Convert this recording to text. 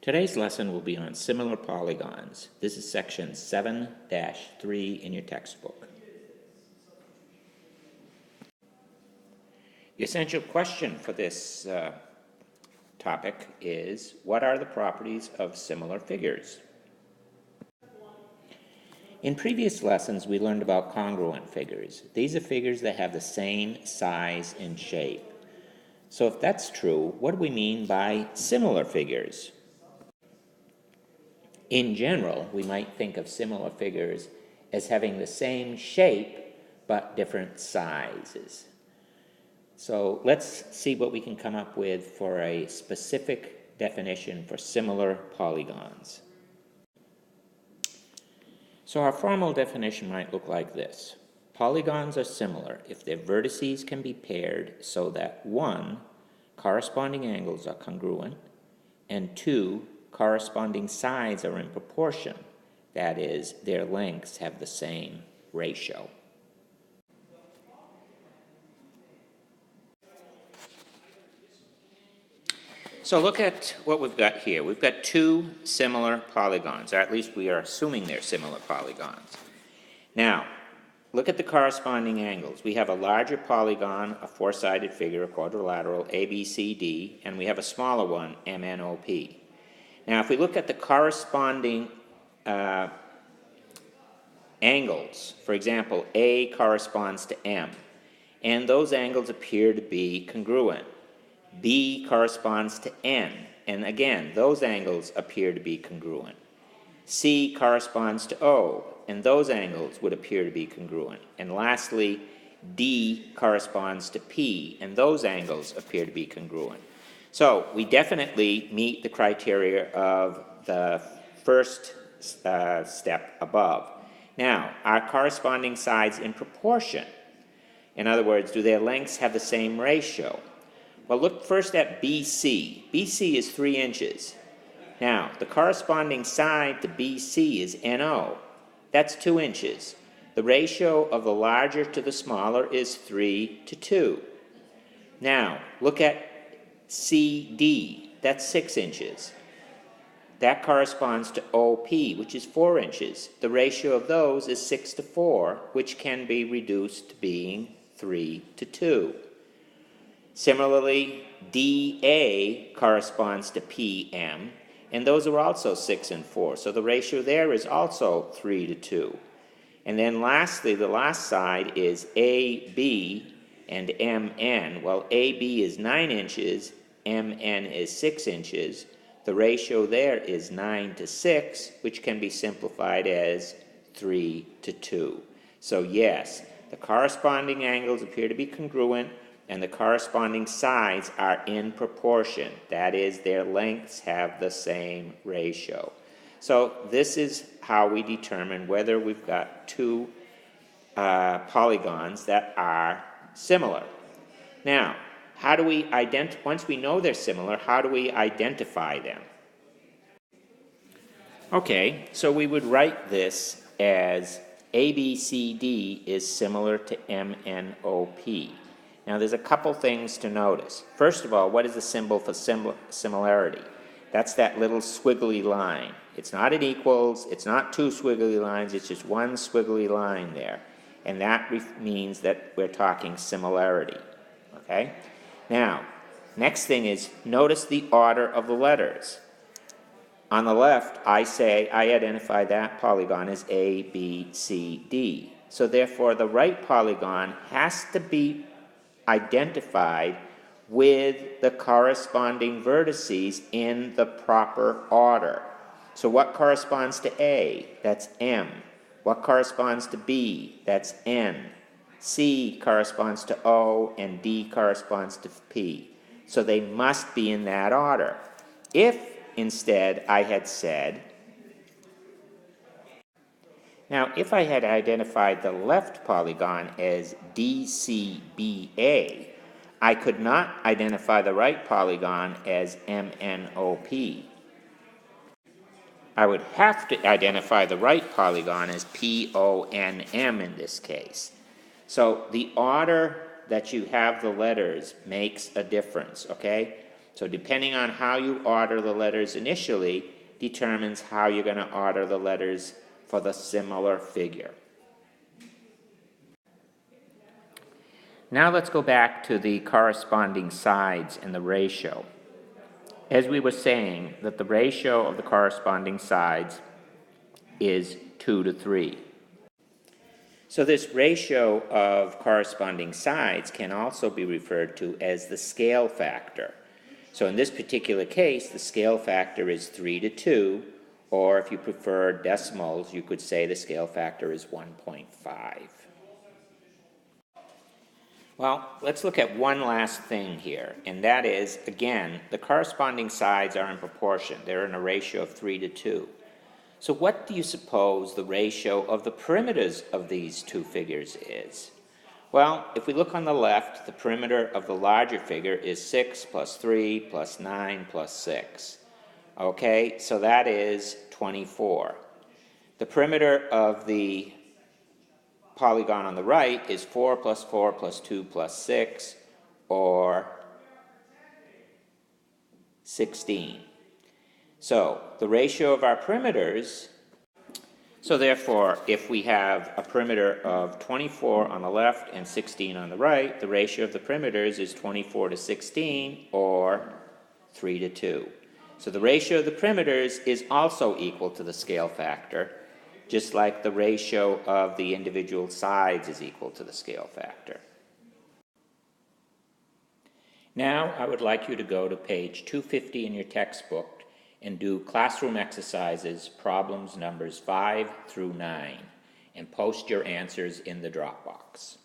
Today's lesson will be on similar polygons. This is section 7-3 in your textbook. The essential question for this topic is, what are the properties of similar figures? In previous lessons, we learned about congruent figures. These are figures that have the same size and shape. So if that's true, what do we mean by similar figures? In general, we might think of similar figures as having the same shape but different sizes. So let's see what we can come up with for a specific definition for similar polygons. So our formal definition might look like this. Polygons are similar if their vertices can be paired so that 1, corresponding angles are congruent, and 2, corresponding sides are in proportion. That is, their lengths have the same ratio. So look at what we've got here. We've got two similar polygons, or at least we are assuming they're similar polygons. Now, look at the corresponding angles. We have a larger polygon, a four-sided figure, a quadrilateral, ABCD, and we have a smaller one, MNOP. Now, if we look at the corresponding angles, for example, A corresponds to M, and those angles appear to be congruent. B corresponds to N, and again, those angles appear to be congruent. C corresponds to O, and those angles would appear to be congruent. And lastly, D corresponds to P, and those angles appear to be congruent. So we definitely meet the criteria of the first step above. Now, are corresponding sides in proportion? In other words, do their lengths have the same ratio? Well, look first at BC. BC is 3 inches. Now, the corresponding side to BC is NO. That's 2 inches. The ratio of the larger to the smaller is 3:2. Now, look at CD. That's 6 inches. That corresponds to OP, which is 4 inches. The ratio of those is 6:4, which can be reduced to being 3:2. Similarly, DA corresponds to PM, and those are also 6 and 4. So the ratio there is also 3:2. And then lastly, the last side is AB and MN. Well, AB is 9 inches, MN is 6 inches. The ratio there is 9:6, which can be simplified as 3:2. So yes, the corresponding angles appear to be congruent, and the corresponding sides are in proportion. That is, their lengths have the same ratio. So this is how we determine whether we've got two polygons that are similar. Now, how do we once we know they're similar, how do we identify them? Okay, so we would write this as ABCD is similar to MNOP. Now, there's a couple things to notice. First of all, what is the symbol for similarity? That's that little squiggly line. It's not an equals, it's not two squiggly lines, it's just one squiggly line there. And that means that we're talking similarity. Okay? Now, next thing is, notice the order of the letters. On the left, I identify that polygon as A, B, C, D. So therefore, the right polygon has to be identified with the corresponding vertices in the proper order. So what corresponds to A? That's M. What corresponds to B? That's N. C corresponds to O, and D corresponds to P. So they must be in that order. If instead I had said, now if I had identified the left polygon as DCBA, I could not identify the right polygon as MNOP. I would have to identify the right polygon as PONM in this case. So the order that you have the letters makes a difference, okay? So depending on how you order the letters initially determines how you're going to order the letters for the similar figure. Now let's go back to the corresponding sides and the ratio. As we were saying, that the ratio of the corresponding sides is 2 to 3. So this ratio of corresponding sides can also be referred to as the scale factor. So in this particular case, the scale factor is 3 to 2, or if you prefer decimals, you could say the scale factor is 1.5. Well, let's look at one last thing here, and that is, again, the corresponding sides are in proportion. They're in a ratio of 3 to 2. So what do you suppose the ratio of the perimeters of these two figures is? Well, if we look on the left, the perimeter of the larger figure is 6 plus 3 plus 9 plus 6. Okay, so that is 24. The perimeter of the polygon on the right is 4 plus 4 plus 2 plus 6, or 16. So the ratio of our perimeters, so therefore if we have a perimeter of 24 on the left and 16 on the right, the ratio of the perimeters is 24 to 16, or 3 to 2. So the ratio of the perimeters is also equal to the scale factor, just like the ratio of the individual sides is equal to the scale factor. Now I would like you to go to page 250 in your textbook and do classroom exercises, problems numbers 5 through 9, and post your answers in the Dropbox.